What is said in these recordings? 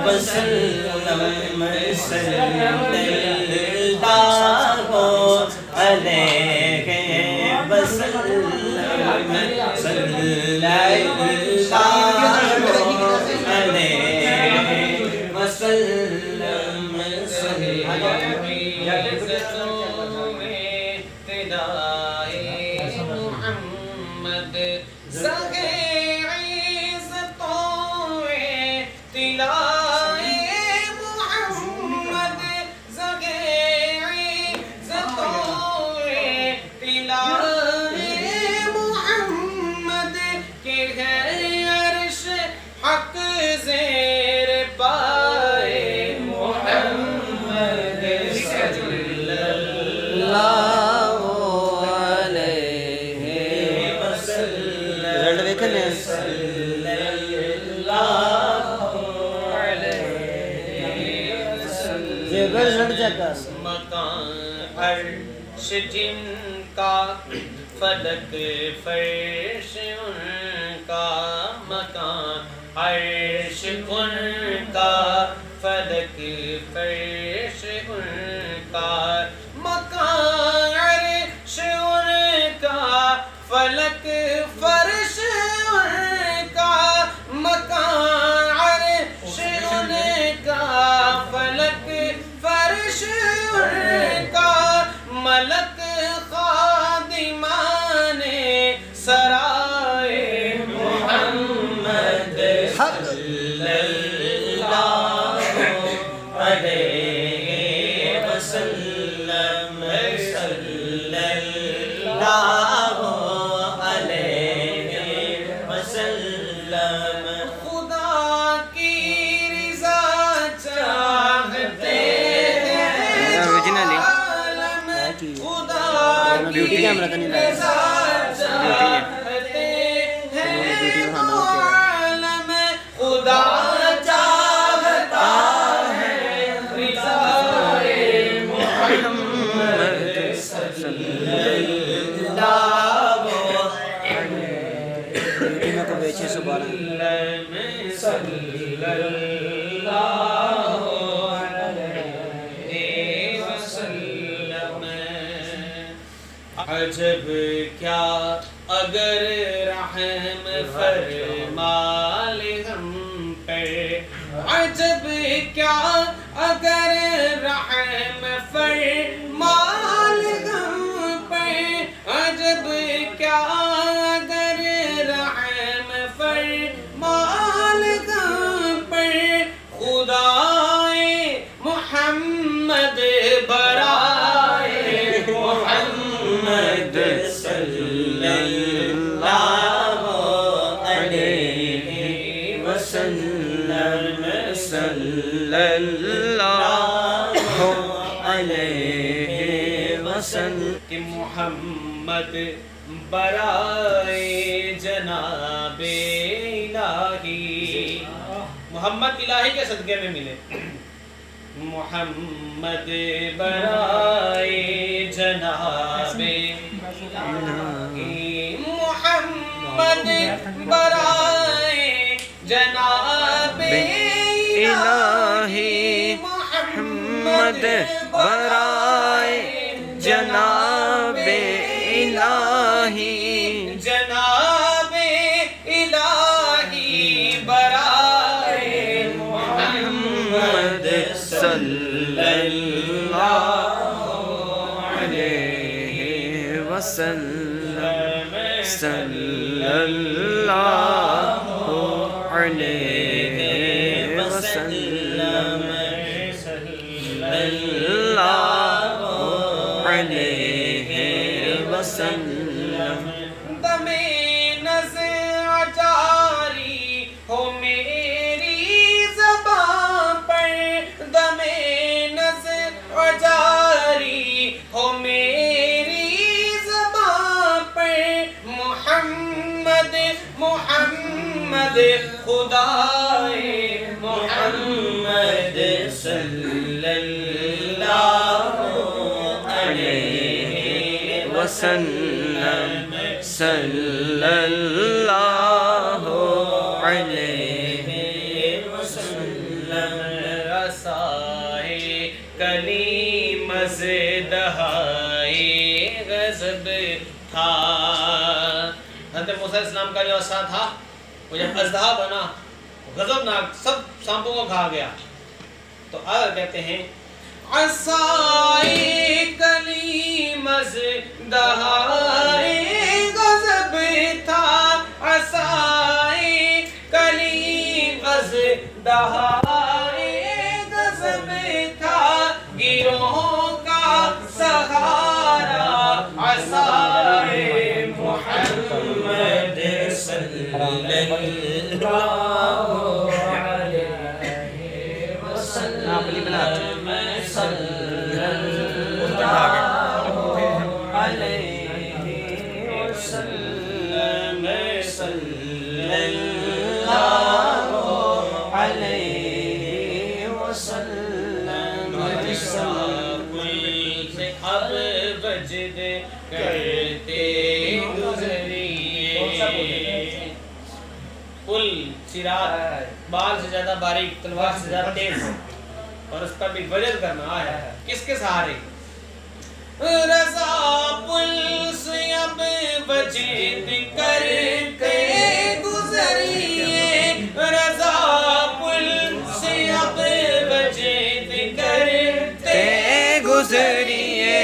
وسلم صلی اللہ علیہ وسلم صلی اللہ علیہ وسلم صلی محمد مکان عرش جن کا فلک فرش ان کا مکان عرش ان کا فلک فرش ان کا مکان عرش ان کا فلک فرش ان کا مکان عرش ان کا فلک فرش ان کا ملک خادمان سرائے محمد صلی اللہ علیہ وسلم صلی اللہ علیہ وسلم خدا کی رضا چاہتے بیوٹی کیمرہ تو نہیں لایا خدا چاہتا ہے رضائے محمد صلی اللہ بیوٹی میں کو بیچے سبحان صلی اللہ عجب کیا اگر رحم فرمال ہم پر عجب کیا اگر رحم فرمال ہم پر عجب کیا اگر رحم فرمال ہم پر خدائے محمد برائے محمد صلی اللہ علیہ وسلم صلی اللہ علیہ وسلم کہ محمد برائے جناب الہی محمد الہی کے صدقے میں ملے محمد برائے جناب محمد برائے جناب الہی محمد برائے جناب الہی جناب الہی برائے محمد صلی اللہ علیہ وسلم صلی اللہ علیہ وسلم صلی اللہ علیہ وسلم دم نزع جاری ہو میری زبان پر دم نزع جاری ہو میری زبان پر محمد محمد خدائے محمد صلی اللہ علیہ وسلم صلی اللہ علیہ وسلم رسائے کلیم دہائے غضب تھا. حضرت موسیٰ علیہ السلام کا جو عصا تھا وہ جب اژدہا بنا غضبناک سب سانپوں کو کھا گیا. تو آگے کہتے ہیں عصائے کلیم دہائے غضب تھا. عصائے کلیم دہائے غضب تھا. گروہوں کا سہارا عصائے محمد صلی اللہ علیہ وسلم صلی اللہ علیہ وسلم صلی اللہ علیہ وسلم. سے اب وجد کرتے گزریے. پل سرات بال سے زیادہ باریک تلوار سے زیادہ تیز اور اس پر بھی وجد کرنا آیا ہے. کس کے سہارے؟ رضا پل سے اب وجد کرتے گزریے. رضا پل سے اب وجد کرتے گزریے.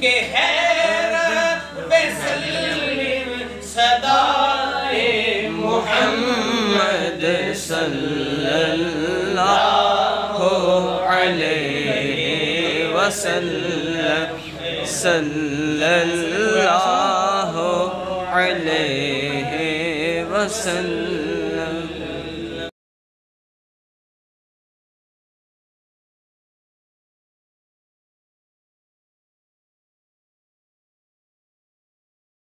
کہ حیرت بے سلم صدائے محمد صلی اللہ علیہ وسلم صلی اللہ علیہ وسلم.